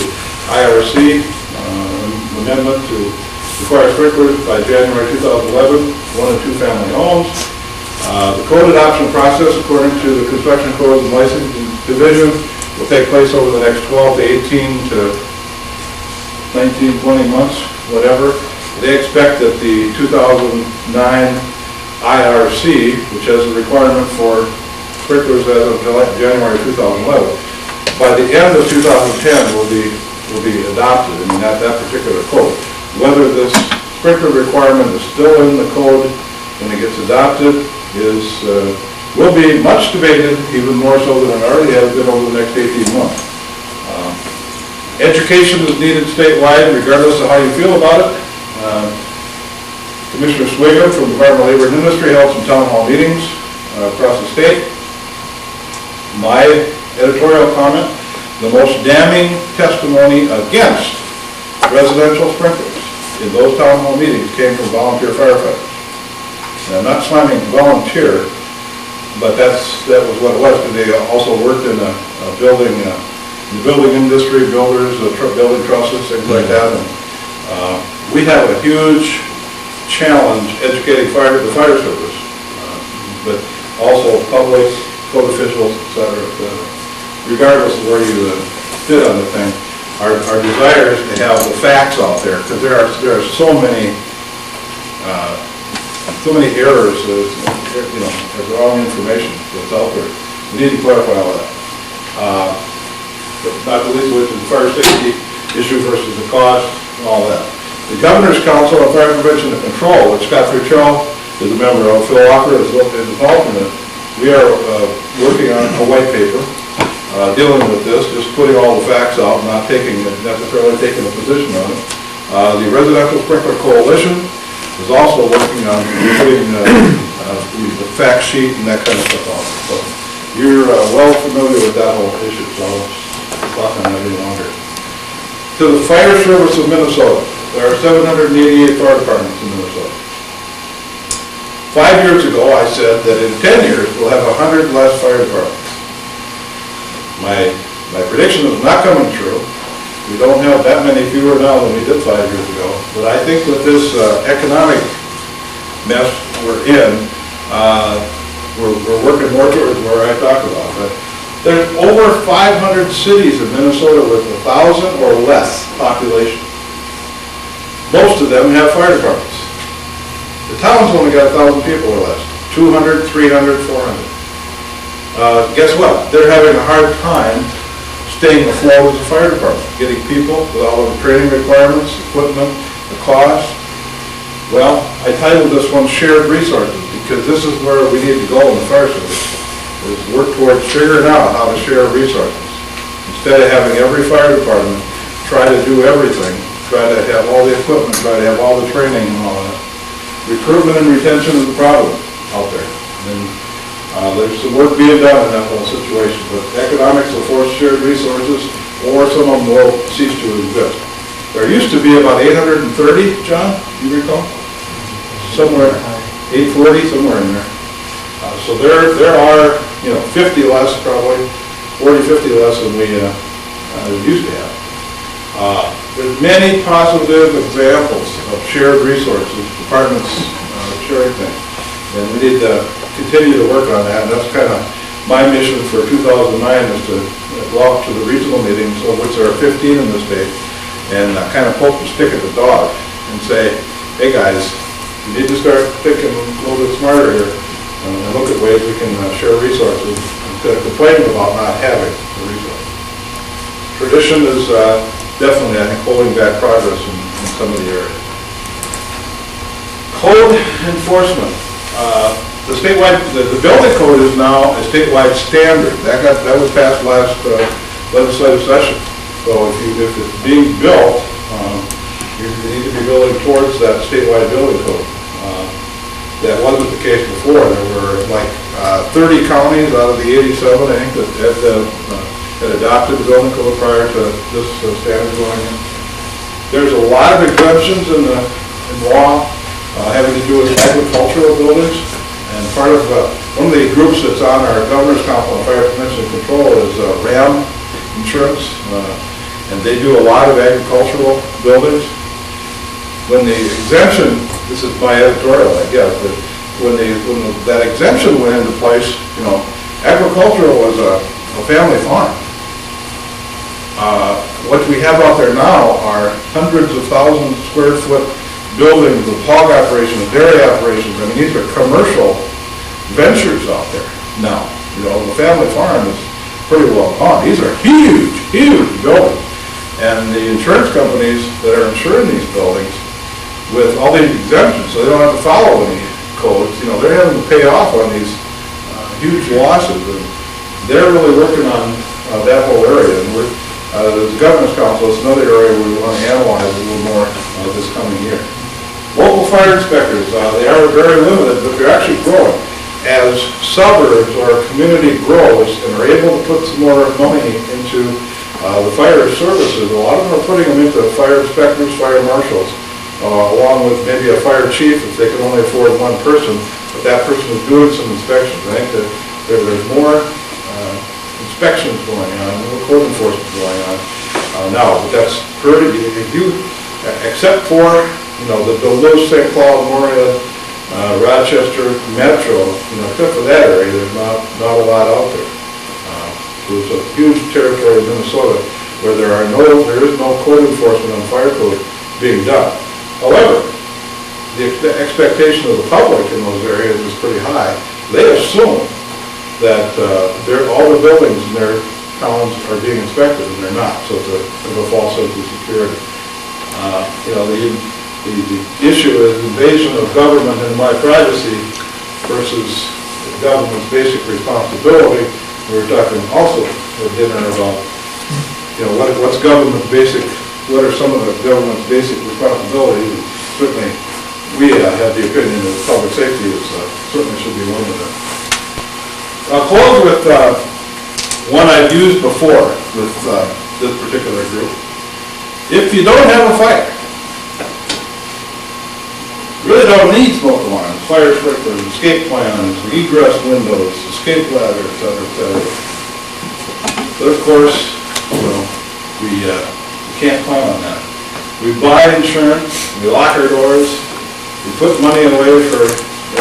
IRC amendment to require sprinklers by January 2011, 1- and 2-family homes. The code adoption process, according to the Construction Code and Licensing Division, will take place over the next 12 to 18 to 19, 20 months, whatever. They expect that the 2009 IRC, which has a requirement for sprinklers as of January 2011, by the end of 2010 will be adopted. I mean, that particular code. Whether this sprinkler requirement is still in the code when it gets adopted will be much debated, even more so than it already has been over the next 18 months. Education is needed statewide, regardless of how you feel about it. Commissioner Swigert from the Department of Labor and Industry held some town hall meetings across the state. My editorial comment, the most damning testimony against residential sprinklers in those town hall meetings came from volunteer firefighters. And I'm not slamming volunteer, but that was what it was, because they also worked in a building, in the building industry, builders, building trusses, things like that. And, we have a huge challenge educating the fire service, but also public, code officials, et cetera, regardless of where you fit on the thing. Our desire is to have the facts out there, because there are so many errors, the wrong information that's out there. We need to clarify all that. But not the least of which is the fire safety issue versus the cost and all that. The Governor's Council on Fire Prevention and Control, which Scott Futrell is a member of, Phil Walker is an alternate. We are working on a white paper dealing with this, just putting all the facts out, not necessarily taking a position on it. The Residential Sprinkler Coalition is also working on putting the fact sheet and that kind of stuff on. So you're well familiar with that whole issue, so I'll talk on that any longer. To the Fire Service of Minnesota. There are 788 fire departments in Minnesota. 5 years ago, I said that in 10 years, we'll have 100 less fire departments. My prediction is not coming true. We don't have that many fewer now than we did 5 years ago. But I think with this economic mess we're in, we're working more towards where I talked about. But there's over 500 cities in Minnesota with 1,000 or less population. Most of them have fire departments. The town's only got 1,000 people or less, 200, 300, 400. Guess what? They're having a hard time staying afloat as a fire department, getting people with all of the training requirements, equipment, the cost. Well, I titled this one Shared Resources, because this is where we need to go in the fire service, is work towards figuring out how to share resources. Instead of having every fire department try to do everything, try to have all the equipment, try to have all the training and all that. Recruitment and retention is the problem out there. And there's some work being done in that whole situation, but economics will force shared resources, or some of them will cease to exist. There used to be about 830, John, you recall? Somewhere, 840, somewhere in there. So there are, 50 less probably, 40, 50 less than we used to have. There's many positive examples of shared resources, departments sharing things, and we need to continue to work on that. And that's kind of my mission for 2009, is to go out to the regional meetings, of which there are 15 in the state, and kind of poke the stick at the dog and say, hey guys, you need to start thinking a little bit smarter here and look at ways we can share resources instead of complaining about not having the resources. Tradition is definitely, I think, holding back progress in some of the areas. Code enforcement. The statewide, the building code is now a statewide standard. That was passed last legislative session. So if it's being built, you need to be building towards that statewide building code. That wasn't the case before. There were like 30 counties out of the 87, I think, that had adopted the building code prior to this standard going in. There's a lot of exemptions in law having to do with agricultural buildings. And part of one of the groups that's on our Governor's Council on Fire Prevention and Control is RAM Insurance, and they do a lot of agricultural buildings. When the exemption, this is my editorial, I guess, but when that exemption went into place, agricultural was a family farm. What we have out there now are hundreds of thousands of square foot buildings with hog operations, dairy operations. I mean, these are commercial ventures out there now. The family farm is pretty well gone. These are huge, huge buildings. And the insurance companies that are insuring these buildings with all these exemptions, so they don't have to follow any codes, they're having to pay off on these huge losses. And they're really working on that whole area. And the Governor's Council is another area we want to analyze a little more this coming year. Local fire inspectors, they are very limited, but they're actually growing. As suburbs or community grows and are able to put some more money into the fire services, a lot of them are putting them into fire inspectors, fire marshals, along with maybe a fire chief if they can only afford one person, but that person is doing some inspections. I think that there's more inspections going on, more code enforcement going on now, but that's pretty, except for the Duluth, St. Cloud, Moria, Rochester metro, except for that area, there's not a lot out there. There's a huge territory in Minnesota where there is no code enforcement on fire code being done. However, the expectation of the public in those areas is pretty high. They assume that all the buildings in their towns are being inspected, and they're not. So it's a false sense of security. The issue is invasion of government and my privacy versus the government's basic responsibility. We were talking also at dinner about, what's government's basic, what are some of the government's basic responsibilities. Certainly, we have the opinion that public safety certainly should be one of them. I'll close with one I've used before with this particular group. If you don't have a fire, you really don't need smoke alarms, fire sprinklers, escape plans, egress windows, escape ladders, et cetera. But of course, we can't plan on that. We buy insurance, we lock our doors, we put money away for a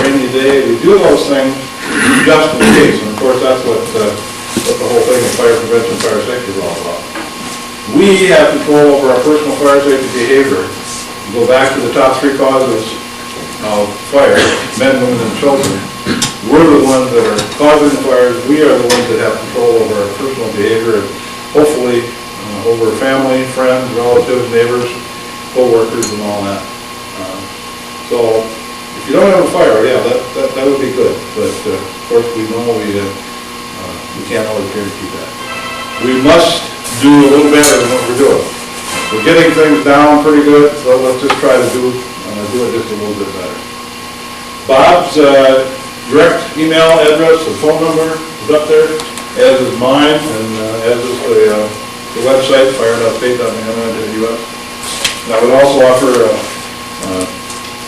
rainy day, we do those things just in case. And of course, that's what the whole thing of fire prevention, fire safety is all about. We have control over our personal fire safety behavior. We go back to the top three causes of fire, men, women, and children. We're the ones that are causing the fires. We are the ones that have control over our personal behavior. hopefully, over family, friends, relatives, neighbors, co-workers, and all that. So, if you don't have a fire, yeah, that would be good, but of course, we know we can't always guarantee that. We must do a little better than what we're doing. We're getting things down pretty good, so let's just try to do it just a little bit better. Bob's direct email address and phone number is up there, as is mine, and as is the website, fire.state.mn.us. And I would also offer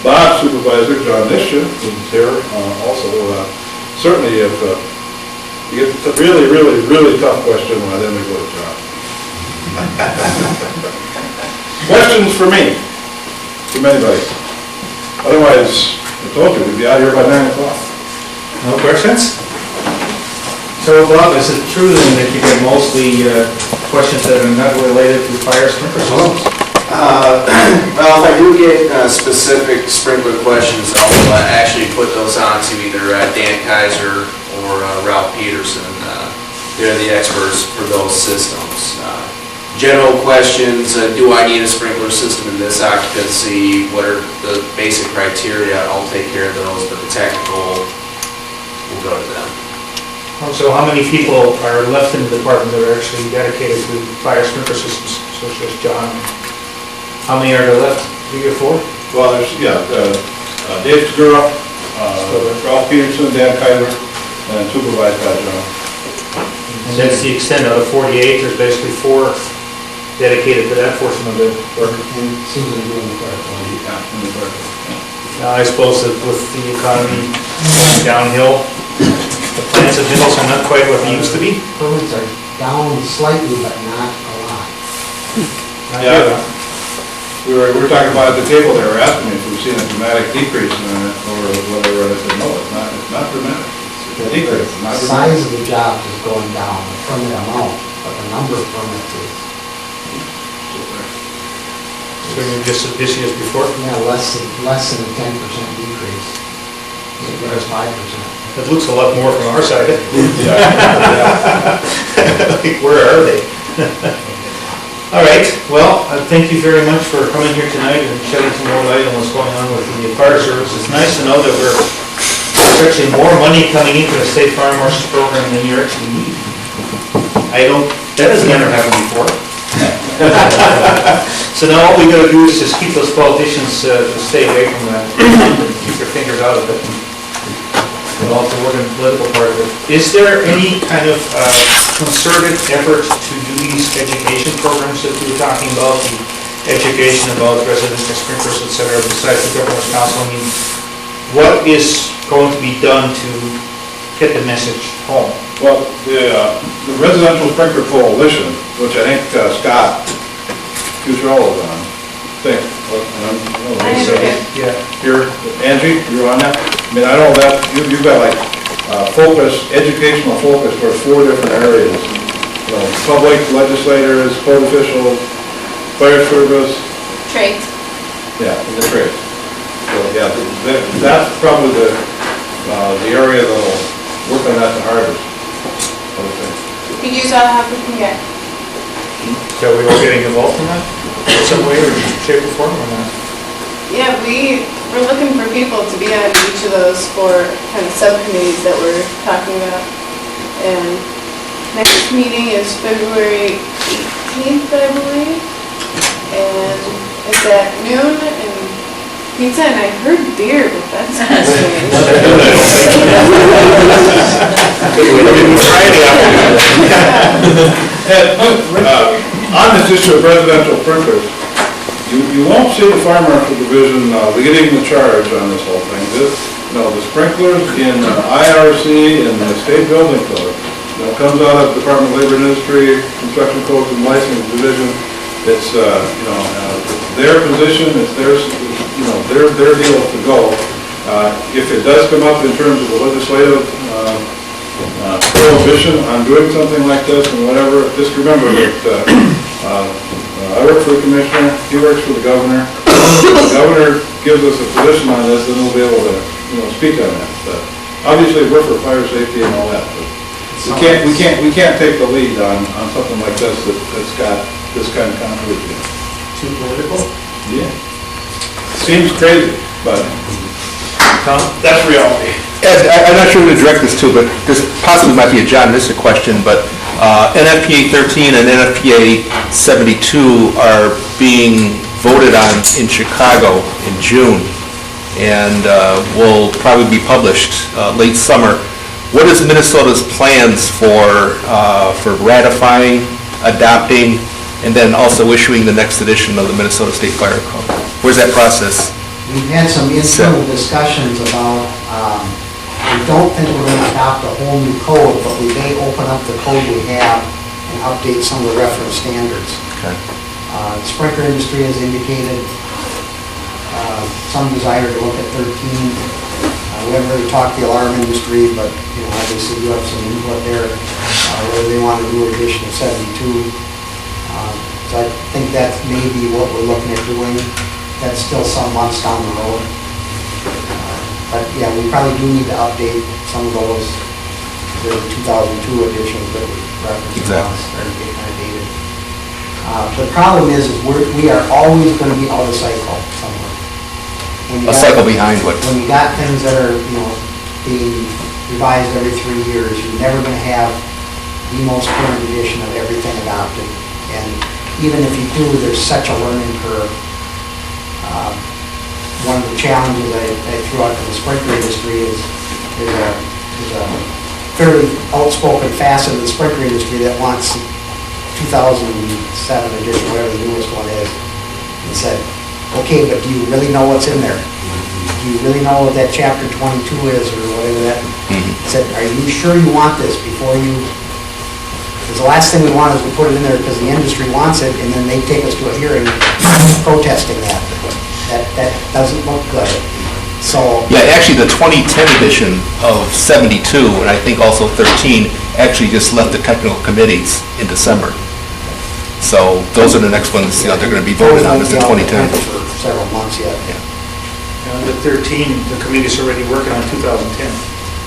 Bob's supervisor, John Nishya, who's here also. Certainly, if you get a really, really, really tough question, well, then we go to John. Questions for me? From anybody? Otherwise, I told you, we'd be out here by 9 o'clock. No questions? So Bob, is it true then that you get mostly questions that are not related to fire sprinkler systems? Well, if I do get specific sprinkler questions, I'll actually put those on to either Dan Kaiser or Ralph Peterson. They're the experts for those systems. General questions, do I need a sprinkler system in this occupancy? What are the basic criteria? I'll take care of those, but the technical will go to them. So how many people are left in the department that are actually dedicated to fire sprinkler systems, such as John? How many are there left? 3 or 4? Well, there's, Dave Segura, Ralph Peterson, Dan Kaiser, and supervised by John. And that's the extent of the 48, there's basically 4 dedicated to that portion of the work. And Susan doing the fire department. Yeah, in the department. Now, I suppose that with the economy going downhill, the plants and mills are not quite what they used to be. Permits are down slightly, but not a lot. Yeah, we were talking about at the table, they were asking me if we've seen a dramatic decrease in it, or whatever, I said, no, it's not dramatic. It's a decrease, not The dramatic. size of the jobs is going down, the permit amount, but the number of permits is, So you're just as busy as before? less than a 10% decrease. Maybe it's 5%. It looks a lot more from our side. Yeah. Like, where are they? All right, well, thank you very much for coming here tonight and shedding some more light on what's going on with the fire service. It's nice to know that there's actually more money coming into the state fire marshal's program than you actually need. That has never happened before. So now all we gotta do is just keep those politicians to stay away from that and keep their fingers out of it. And also work in the political part of it. Is there any kind of concerted effort to do these education programs that you were talking about, the education about residential sprinklers, et cetera, besides the governor's council? I mean, what is going to be done to get the message home? Well, the Residential Sprinkler Coalition, which I think Scott Futrell is on, Yeah. Here, Angie, you're on that? I mean, I know that, you've got like educational focus for 4 different areas. You know, public, legislators, code officials, fire service, Trades. yeah, and the trades. So, yeah, that's probably the area that'll work on that the hardest, I would think. Could use all the help we can get. So we all getting involved in that in some way or shape or form or not? Yeah, we're looking for people to be on each of those 4 kind of subcommittees that we're talking about. And next meeting is February 18th, I believe. And it's at noon and pizza, and I heard beer, but that's strange. On this issue of residential sprinklers, you won't see the fire marshal division leading the charge on this whole thing. The sprinklers in IRC and the state building code, comes out of Department of Labor and Industry, Construction Codes and Licensing Division. It's their position, it's their deal to go. If it does come up in terms of a legislative prohibition on doing something like this and whatever, just remember that I work for the commissioner, he works for the governor. If the governor gives us a position on this, then we'll be able to, speak on that. But obviously, we're for fire safety and all that, but we can't take the lead on on something like this that's got this kind of controversy. Too political? Yeah. Seems crazy, but that's reality. Ed, I'm not sure who to direct this to, but this possibly might be a John Nisser question, but NFPA 13 and NFPA 72 are being voted on in Chicago in June, and will probably be published late summer. What is Minnesota's plans for ratifying, adopting, and then also issuing the next edition of the Minnesota State Fire Code? Where's that process? We've had some internal discussions about, we don't think we're going to adopt a whole new code, but we may open up the code we have and update some of the reference standards. Okay. The sprinkler industry has indicated some desire to look at 13. We haven't really talked to the alarm industry, but, obviously you have some input there, whether they want to do an addition of 72. So I think that's maybe what we're looking at doing. That's still some months down the road. But yeah, we probably do need to update some of those, the 2002 editions that we referenced. Exactly. Are getting kind of dated. The problem is we are always going to be out of cycle somewhere. A cycle behind what? When you got things that are, being revised every 3 years, you're never going to have the most current edition of everything adopted. And even if you do, there's such a learning curve. One of the challenges I threw out to the sprinkler industry is there's a fairly outspoken facet of the sprinkler industry that wants 2007 edition, whatever the newest one is, and said, okay, but do you really know what's in there? Do you really know what that chapter 22 is, or whatever that? Said, are you sure you want this before you? Because the last thing we want is to put it in there because the industry wants it, and then they take us to a hearing protesting that. That doesn't look good. So Yeah, actually, the 2010 edition of 72, and I think also 13, actually just left the technical committees in December. So those are the next ones they're going to be voted on, is the 2010. For several months yet. The 13, the committee's already working on 2010.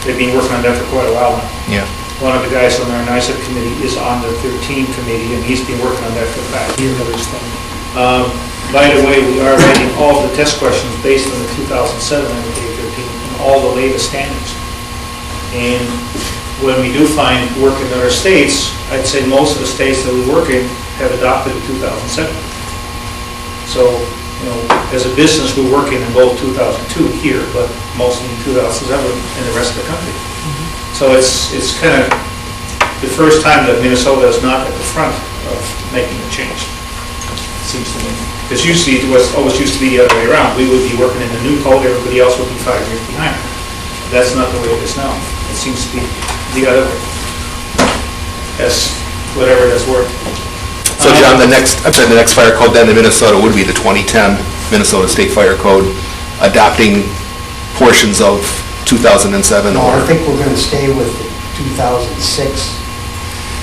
They've been working on that for quite a while now. Yeah. One of the guys on our NISA committee is on the 13 committee, and he's been working on that for the past year. By the way, we are writing all of the test questions based on the 2007 NFPA 13 and all the latest standards. And when we do find work in other states, I'd say most of the states that we work in have adopted the 2007. So, as a business, we work in both 2002 here, but mostly in 2007 in the rest of the country. So it's kind of the first time that Minnesota is not at the front of making a change, it seems to me. Because usually it was always used to be the other way around. We would be working in the new code, everybody else would be 5 years behind. That's not the way it is now. It seems to be the other way. As whatever that's worth. So John, the next fire code then in Minnesota would be the 2010 Minnesota State Fire Code, adopting portions of 2007? No, I think we're going to stay with the 2006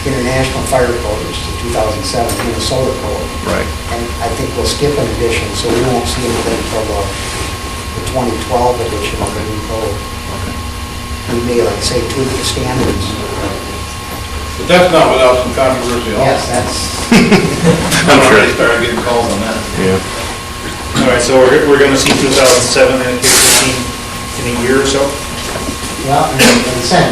International Fire Code, which is the 2007 Minnesota Code. Right. And I think we'll skip an edition, so we won't see anything until the 2012 edition of the new code. Okay. We may, say, tweak the standards. But that's not without some controversy also. Yes, that's... I'm sure. Already started getting calls on that. Yeah. All right, so we're going to see 2007 and 15 in a year or so? Well, and like I said,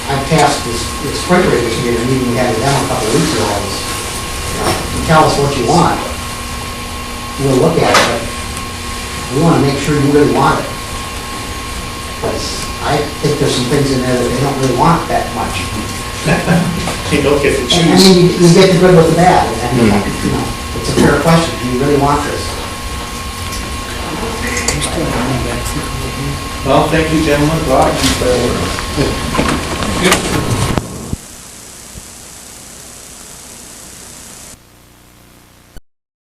I've tasked this sprinkler industry, and we had a demo a couple of weeks ago, you tell us what you want, we'll look at it, but we want to make sure you really want it. Because I think there's some things in there that they don't really want that much. You don't get to I choose. mean, you get the good with the bad, and, it's a fair question, do you really want this? Well, thank you, gentlemen. Bob, Yep.